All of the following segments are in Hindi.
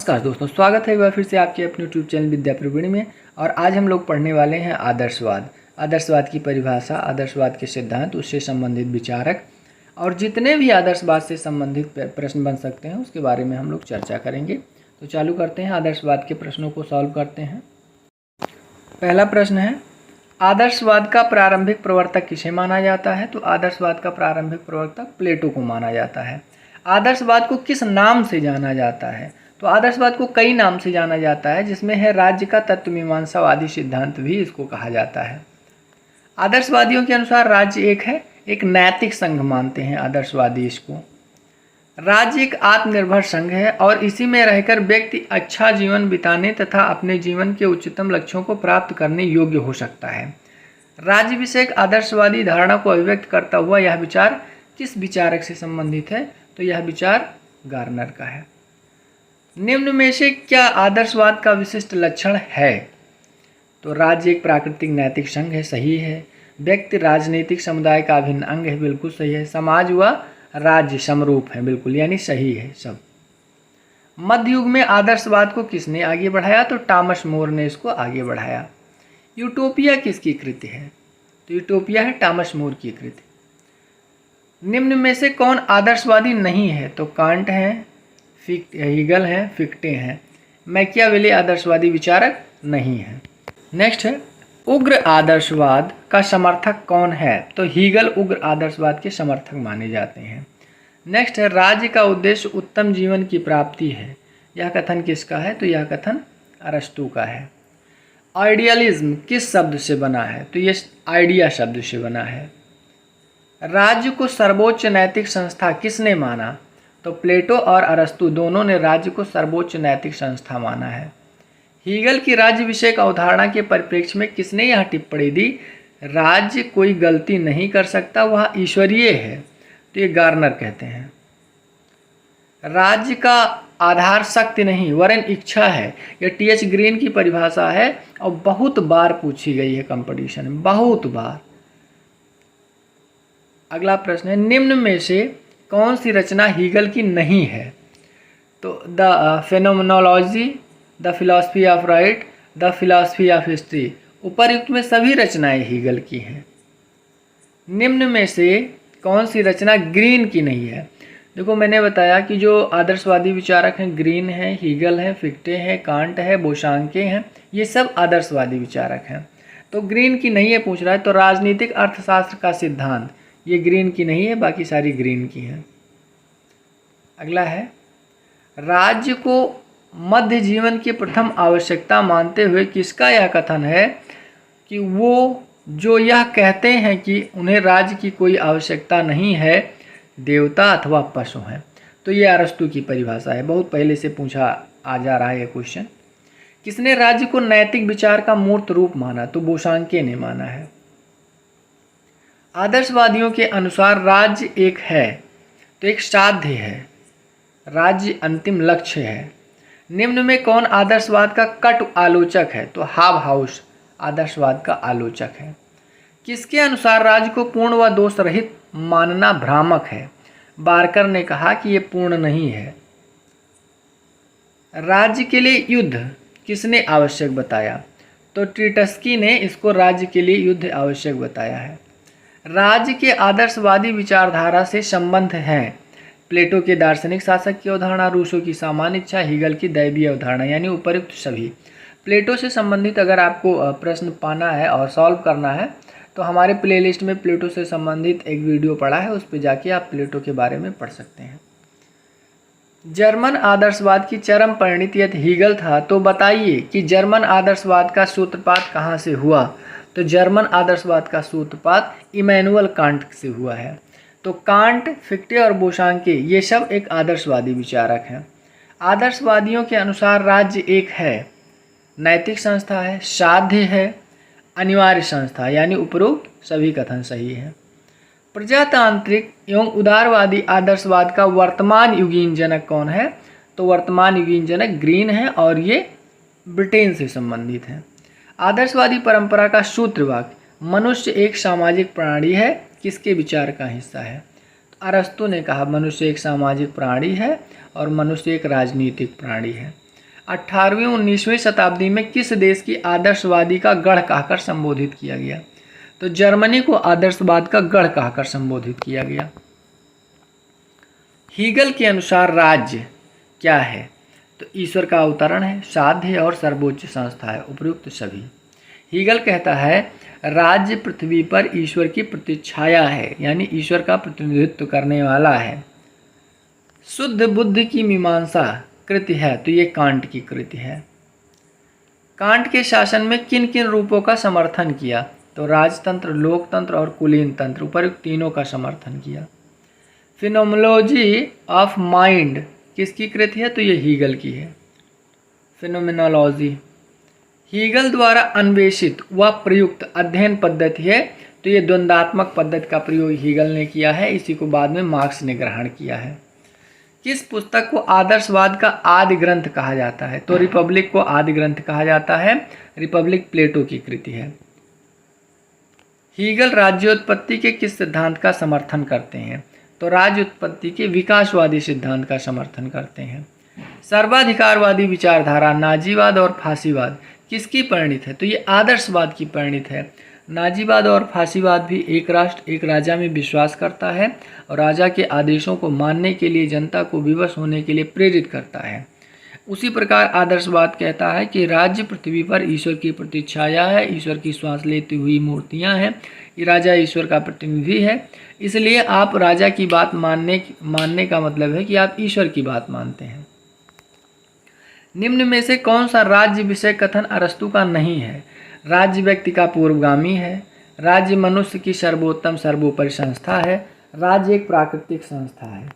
नमस्कार दोस्तों, स्वागत है एक बार फिर से आपके अपने यूट्यूब चैनल विद्या प्रवीण में। और आज हम लोग पढ़ने वाले हैं आदर्शवाद। आदर्शवाद की परिभाषा, आदर्शवाद के सिद्धांत, उससे संबंधित विचारक और जितने भी आदर्शवाद से संबंधित प्रश्न बन सकते हैं उसके बारे में हम लोग चर्चा करेंगे। तो चालू करते हैं, आदर्शवाद के प्रश्नों को सॉल्व करते हैं। पहला प्रश्न है, आदर्शवाद का प्रारंभिक प्रवर्तक किसे माना जाता है? तो आदर्शवाद का प्रारंभिक प्रवर्तक प्लेटो को माना जाता है। आदर्शवाद को किस नाम से जाना जाता है? तो आदर्शवाद को कई नाम से जाना जाता है, जिसमें है राज्य का तत्वमीमांसावादी सिद्धांत भी इसको कहा जाता है। आदर्शवादियों के अनुसार राज्य एक नैतिक संघ मानते हैं आदर्शवादी इसको। राज्य एक आत्मनिर्भर संघ है और इसी में रहकर व्यक्ति अच्छा जीवन बिताने तथा अपने जीवन के उच्चतम लक्ष्यों को प्राप्त करने योग्य हो सकता है। राज्य विषयक आदर्शवादी धारणा को अभिव्यक्त करता हुआ यह विचार किस विचारक से संबंधित है? तो यह विचार गार्नर का है। निम्न में से क्या आदर्शवाद का विशिष्ट लक्षण है? तो राज्य एक प्राकृतिक नैतिक संघ है, सही है। व्यक्ति राजनीतिक समुदाय का अभिन्न अंग है, बिल्कुल सही है। समाज व राज्य समरूप है, बिल्कुल, यानी सही है सब। मध्य युग में आदर्शवाद को किसने आगे बढ़ाया? तो टॉमस मोर ने इसको आगे बढ़ाया। यूटोपिया किसकी कृति है? तो यूटोपिया है टॉमस मोर की कृति। निम्न में से कौन आदर्शवादी नहीं है? तो कांट हैं, हीगल हैं, फिक्टे हैं। मैकियावेली आदर्शवादी विचारक नहीं है। नेक्स्ट है, उग्र आदर्शवाद का समर्थक कौन है? तो हीगल उग्र आदर्शवाद के समर्थक माने जाते हैं। नेक्स्ट है, राज्य का उद्देश्य उत्तम जीवन की प्राप्ति है। यह कथन किसका है? तो यह कथन अरस्तू का है। आइडियलिज्म किस शब्द से बना है? तो ये आइडिया शब्द से बना है। राज्य को सर्वोच्च नैतिक संस्था किसने माना? तो प्लेटो और अरस्तू दोनों ने राज्य को सर्वोच्च नैतिक संस्था माना है। हीगल की राज्य विषयक अवधारणा के परिप्रेक्ष्य में किसने यह टिप्पणी दी? राज्य कोई गलती नहीं कर सकता, वह ईश्वरीय है। तो ये गार्नर कहते हैं। राज्य का आधार शक्ति नहीं वरन इच्छा है, यह टी.एच. ग्रीन की परिभाषा है और बहुत बार पूछी गई है कंपटीशन में, बहुत बार। अगला प्रश्न है, निम्न में से कौन सी रचना हीगल की नहीं है? तो the phenomenology, the philosophy of right, the philosophy of history. उपर्युक्त में सभी रचनाएं हीगल की हैं। निम्न में से कौन सी रचना ग्रीन की नहीं है? देखो, मैंने बताया कि जो आदर्शवादी विचारक हैं ग्रीन हैं, हीगल हैं, फिक्टे हैं, कांट है, बोशांके हैं, ये सब आदर्शवादी विचारक हैं। तो ग्रीन की नहीं है पूछ रहा है। तो राजनीतिक अर्थशास्त्र का सिद्धांत, ये ग्रीन की नहीं है, बाकी सारी ग्रीन की हैं। अगला है, राज्य को मध्य जीवन की प्रथम आवश्यकता मानते हुए किसका यह कथन है कि वो जो यह कहते हैं कि उन्हें राज्य की कोई आवश्यकता नहीं है, देवता अथवा पशु हैं? तो ये अरस्तू की परिभाषा है, बहुत पहले से पूछा आ जा रहा है ये क्वेश्चन। किसने राज्य को नैतिक विचार का मूर्त रूप माना? तो बोशांके ने माना है। आदर्शवादियों के अनुसार राज्य एक है, तो एक साध्य है, राज्य अंतिम लक्ष्य है। निम्न में कौन आदर्शवाद का कट आलोचक है? तो हाबहाउस आदर्शवाद का आलोचक है। किसके अनुसार राज्य को पूर्ण व दोष रहित मानना भ्रामक है? बारकर ने कहा कि ये पूर्ण नहीं है। राज्य के लिए युद्ध किसने आवश्यक बताया? तो ट्रीटस्की ने इसको राज्य के लिए युद्ध आवश्यक बताया है। राज्य के आदर्शवादी विचारधारा से संबंध हैं प्लेटो के दार्शनिक शासक की अवधारणा, रूसो की सामान्य इच्छा, हीगल की दैवीय अवधारणा, यानी उपयुक्त सभी। प्लेटो से संबंधित अगर आपको प्रश्न पाना है और सॉल्व करना है तो हमारे प्लेलिस्ट में प्लेटो से संबंधित एक वीडियो पड़ा है, उस पर जाके आप प्लेटो के बारे में पढ़ सकते हैं। जर्मन आदर्शवाद की चरम परिणति यदि हीगल था, तो बताइए कि जर्मन आदर्शवाद का सूत्रपात कहाँ से हुआ? तो जर्मन आदर्शवाद का सूत्रपात इमैनुअल कांट से हुआ है। तो कांट, फिक्टे और बोशांके ये सब एक आदर्शवादी विचारक हैं। आदर्शवादियों के अनुसार राज्य एक है, नैतिक संस्था है, साध्य है, अनिवार्य संस्था, यानी उपरोक्त सभी कथन सही हैं। प्रजातांत्रिक एवं उदारवादी आदर्शवाद का वर्तमान युगीन जनक कौन है? तो वर्तमान युगीन जनक ग्रीन है और ये ब्रिटेन से संबंधित हैं। आदर्शवादी परंपरा का सूत्रवाक्य, मनुष्य एक सामाजिक प्राणी है, किसके विचार का हिस्सा है? तो अरस्तू ने कहा मनुष्य एक सामाजिक प्राणी है और मनुष्य एक राजनीतिक प्राणी है। 18वीं 19वीं शताब्दी में किस देश की आदर्शवादी का गढ़ कहकर संबोधित किया गया? तो जर्मनी को आदर्शवाद का गढ़ कहकर संबोधित किया गया। हीगल के अनुसार राज्य क्या है? तो ईश्वर का अवतरण है, साध्य है और सर्वोच्च संस्था है, उपयुक्त सभी। हीगल कहता है राज्य पृथ्वी पर ईश्वर की प्रतिछाया है, यानी ईश्वर का प्रतिनिधित्व करने वाला है। शुद्ध बुद्धि की मीमांसा कृति है, तो ये कांट की कृति है। कांट के शासन में किन किन रूपों का समर्थन किया? तो राजतंत्र, लोकतंत्र और कुलीन तंत्र, उपयुक्त तीनों का समर्थन किया। फिनोमेनोलॉजी ऑफ माइंड किसकी कृति है? तो ये हीगल की है। फिनोमेनोलॉजी हीगल द्वारा अन्वेषित व प्रयुक्त अध्ययन पद्धति है, तो ये द्वंद्वात्मक पद्धति का प्रयोग हीगल ने किया है, इसी को बाद में मार्क्स ने ग्रहण किया है। किस पुस्तक को आदर्शवाद का आदि ग्रंथ कहा जाता है? तो रिपब्लिक को आदि ग्रंथ कहा जाता है। रिपब्लिक प्लेटो की कृति है। हीगल राज्योत्पत्ति के किस सिद्धांत का समर्थन करते हैं? तो राज्योत्पत्ति के विकासवादी सिद्धांत का समर्थन करते हैं। सर्वाधिकारवादी विचारधारा नाजीवाद और फांसीवाद किसकी परिणत है? तो ये आदर्शवाद की परिणत है। नाजीवाद और फांसीवाद भी एक राष्ट्र एक राजा में विश्वास करता है और राजा के आदेशों को मानने के लिए जनता को विवश होने के लिए प्रेरित करता है। उसी प्रकार आदर्शवाद कहता है कि राज्य पृथ्वी पर ईश्वर की प्रतिछाया है, ईश्वर की श्वास लेती हुई मूर्तियां हैं, ये राजा ईश्वर का प्रतिनिधि है, इसलिए आप राजा की बात मानने का मतलब है कि आप ईश्वर की बात मानते हैं। निम्न में से कौन सा राज्य विषय कथन अरस्तु का नहीं है? राज्य व्यक्ति का पूर्वगामी है, राज्य मनुष्य की सर्वोत्तम सर्वोपरि संस्था है, राज्य एक प्राकृतिक संस्था है।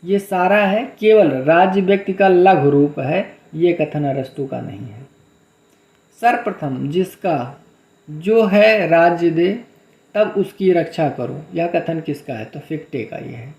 ये सारा है, केवल राज्य व्यक्ति का लघु रूप है, ये कथन अरस्तु का नहीं है। सर्वप्रथम जिसका जो है राज्य दे तब उसकी रक्षा करो, यह कथन किसका है? तो फिक्टे का ये है।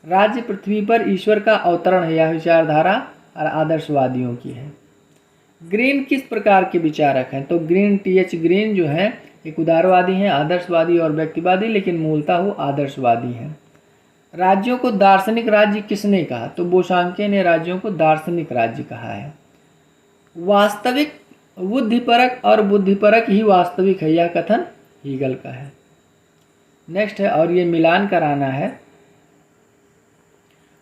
राज्य पृथ्वी पर ईश्वर का अवतरण है, यह विचारधारा और आदर्शवादियों की है। ग्रीन किस प्रकार के विचारक हैं? तो ग्रीन टीएच ग्रीन जो है एक उदारवादी हैं, आदर्शवादी और व्यक्तिवादी, लेकिन मूलतः वो आदर्शवादी हैं। राज्यों को दार्शनिक राज्य किसने कहा? तो बोशांके ने राज्यों को दार्शनिक राज्य कहा है। वास्तविक बुद्धिपरक और बुद्धिपरक ही वास्तविक है, यह कथन हीगल का है। नेक्स्ट है, और ये मिलान कराना है।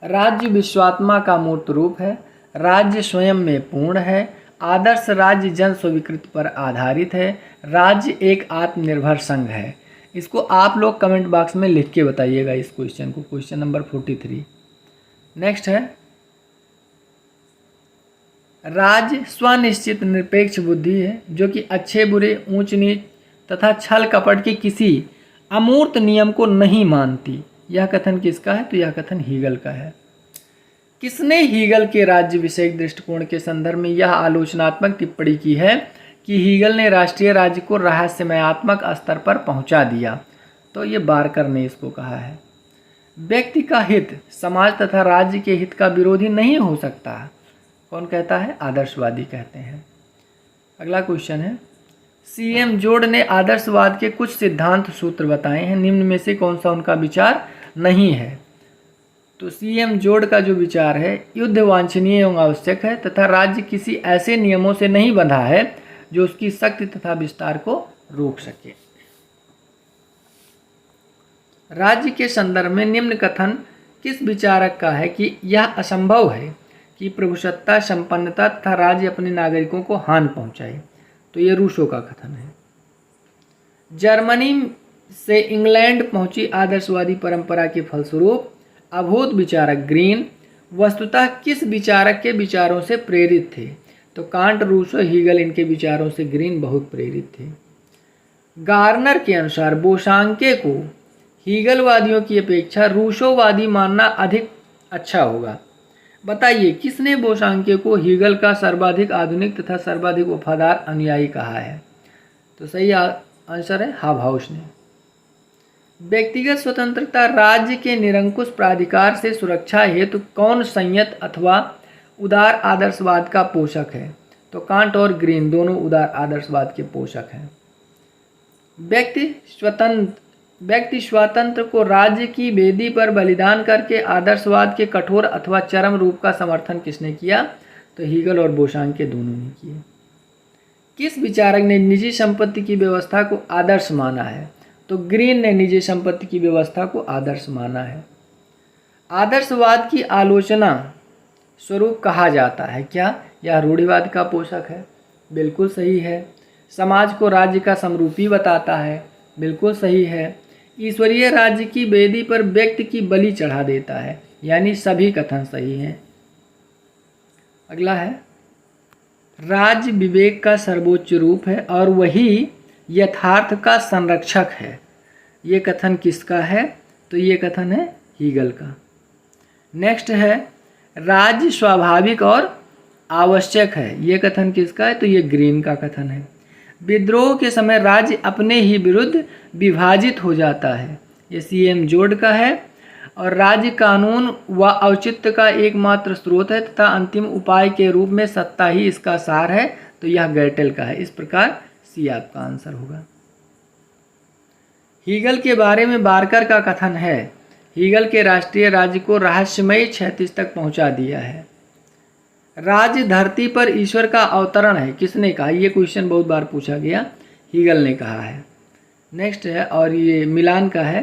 राज्य विश्वात्मा का मूर्त रूप है, राज्य स्वयं में पूर्ण है, आदर्श राज्य जन स्वीकृति पर आधारित है, राज्य एक आत्मनिर्भर संघ है। इसको आप लोग कमेंट बॉक्स में लिख के बताइएगा इस क्वेश्चन को, क्वेश्चन नंबर 43। नेक्स्ट है, राज्य स्वनिश्चित निरपेक्ष बुद्धि है जो कि अच्छे बुरे ऊंच नीच तथा छल कपट के किसी अमूर्त नियम को नहीं मानती। यह कथन किसका है? तो यह कथन हीगल का है। किसने हीगल के राज्य विषयक दृष्टिकोण के संदर्भ में यह आलोचनात्मक टिप्पणी की है कि हीगल ने राष्ट्रीय राज्य को रहस्यमयात्मक स्तर पर पहुंचा दिया? तो ये बारकर ने इसको कहा है। व्यक्ति का हित समाज तथा राज्य के हित का विरोधी नहीं हो सकता। कौन कहता है? आदर्शवादी कहते हैं। अगला क्वेश्चन है, सीएम जोड ने आदर्शवाद के कुछ सिद्धांत सूत्र बताए हैं, निम्न में से कौन सा उनका विचार नहीं है? तो सीएम जोड का जो विचार है, युद्ध वांछनीय एवं आवश्यक है तथा राज्य किसी ऐसे नियमों से नहीं बंधा है जो उसकी शक्ति तथा विस्तार को रोक सके। राज्य के संदर्भ में निम्न कथन किस विचारक का है कि यह असंभव है कि प्रभुसत्ता संपन्नता तथा राज्य अपने नागरिकों को हानि पहुंचाए? तो ये रूसो का कथन है। जर्मनी से इंग्लैंड पहुंची आदर्शवादी परंपरा के फलस्वरूप अभूत विचारक ग्रीन वस्तुतः किस विचारक के विचारों से प्रेरित थे? तो कांट, रूसो, हीगल, इनके विचारों से ग्रीन बहुत प्रेरित थे। गार्नर के अनुसार बोशांके को हीगलवादियों की अपेक्षा रूसोवादी मानना अधिक अच्छा होगा। बताइए किसने बोशांके को हीगल का सर्वाधिक आधुनिक तथा सर्वाधिक वफादार अनुयायी कहा है? तो सही आंसर है हाबहाउस ने। व्यक्तिगत स्वतंत्रता राज्य के निरंकुश प्राधिकार से सुरक्षा हेतु कौन संयत अथवा उदार आदर्शवाद का पोषक है? तो कांट और ग्रीन दोनों उदार आदर्शवाद के पोषक हैं। व्यक्ति स्वातंत्र को राज्य की वेदी पर बलिदान करके आदर्शवाद के कठोर अथवा चरम रूप का समर्थन किसने किया? तो हीगल और बोशांके दोनों ने किए। किस विचारक ने निजी संपत्ति की व्यवस्था को आदर्श माना है? तो ग्रीन ने निजी संपत्ति की व्यवस्था को आदर्श माना है। आदर्शवाद की आलोचना स्वरूप कहा जाता है क्या? यह रूढ़िवाद का पोषक है, बिल्कुल सही है। समाज को राज्य का समरूपी बताता है, बिल्कुल सही है। ईश्वरीय राज्य की वेदी पर व्यक्ति की बलि चढ़ा देता है, यानी सभी कथन सही हैं। अगला है, राज्य विवेक का सर्वोच्च रूप है और वही यथार्थ का संरक्षक है। ये कथन किसका है? तो ये कथन है हीगल का। नेक्स्ट है, राज्य स्वाभाविक और आवश्यक है। ये कथन किसका है? तो ये ग्रीन का कथन है। विद्रोह के समय राज्य अपने ही विरुद्ध विभाजित हो जाता है। ये सीएम जोड का है। और राज्य कानून व औचित्य का एकमात्र स्रोत है तथा अंतिम उपाय के रूप में सत्ता ही इसका सार है। तो यह गैटेल का है। इस प्रकार सी आपका आंसर होगा। हीगल के बारे में बारकर का कथन है, हीगल के राष्ट्रीय राज्य को रहस्यमयी क्षैतिज तक पहुंचा दिया है। राज्य धरती पर ईश्वर का अवतरण है, किसने कहा? ये क्वेश्चन बहुत बार पूछा गया, हीगल ने कहा है। नेक्स्ट है, और ये मिलान का है,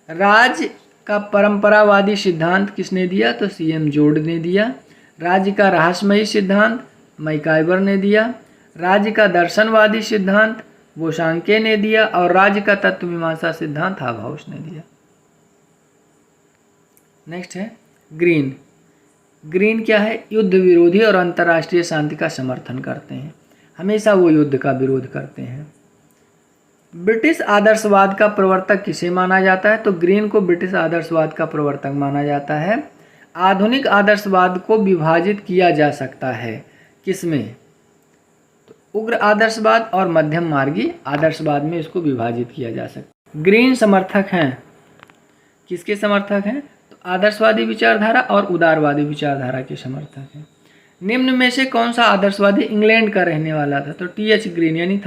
राज्य का परंपरावादी सिद्धांत किसने दिया? तो सीएम जोड ने दिया। राज्य का रहस्यमयी सिद्धांत मैकाइवर ने दिया। राज्य का दर्शनवादी सिद्धांत बोशांके ने दिया। और राज्य का तत्वमीमांसा सिद्धांत हाबहाउस ने दिया। नेक्स्ट है ग्रीन। ग्रीन क्या है? युद्ध विरोधी और अंतर्राष्ट्रीय शांति का समर्थन करते हैं, हमेशा वो युद्ध का विरोध करते हैं। ब्रिटिश आदर्शवाद का प्रवर्तक किसे माना जाता है? तो ग्रीन को ब्रिटिश आदर्शवाद का प्रवर्तक माना जाता है। आधुनिक आदर्शवाद को विभाजित किया जा सकता है किसमें? तो उग्र आदर्शवाद और मध्यम मार्गी आदर्शवाद में इसको विभाजित किया जा सकता है। ग्रीन समर्थक हैं, किसके समर्थक हैं? तो आदर्शवादी विचारधारा और उदारवादी विचारधारा के समर्थक हैं। निम्न में से कौन सा आदर्शवादी इंग्लैंड का रहने वाला था? तो टीएच ग्रीन, यानी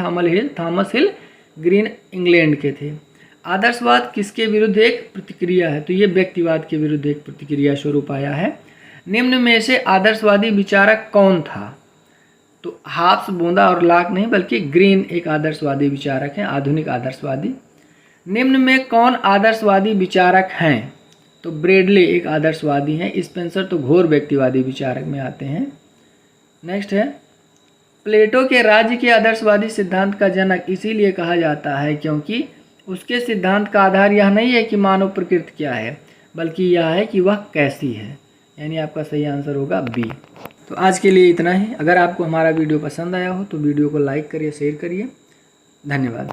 थॉमस हिल ग्रीन इंग्लैंड के थे। आदर्शवाद किसके विरुद्ध एक प्रतिक्रिया है? तो ये व्यक्तिवाद के विरुद्ध एक प्रतिक्रिया स्वरूप आया है। निम्न में से आदर्शवादी विचारक कौन था? तो हाब्स, बोंदा और लॉक नहीं, बल्कि ग्रीन एक आदर्शवादी विचारक हैं, आधुनिक आदर्शवादी। निम्न में कौन आदर्शवादी विचारक हैं? तो ब्रेडले एक आदर्शवादी हैं। स्पेंसर तो घोर व्यक्तिवादी विचारक में आते हैं। नेक्स्ट है, प्लेटो के राज्य के आदर्शवादी सिद्धांत का जनक इसीलिए कहा जाता है क्योंकि उसके सिद्धांत का आधार यह नहीं है कि मानव प्रकृति क्या है, बल्कि यह है कि वह कैसी है। यानी आपका सही आंसर होगा बी। तो आज के लिए इतना ही। अगर आपको हमारा वीडियो पसंद आया हो तो वीडियो को लाइक करिए, शेयर करिए। धन्यवाद।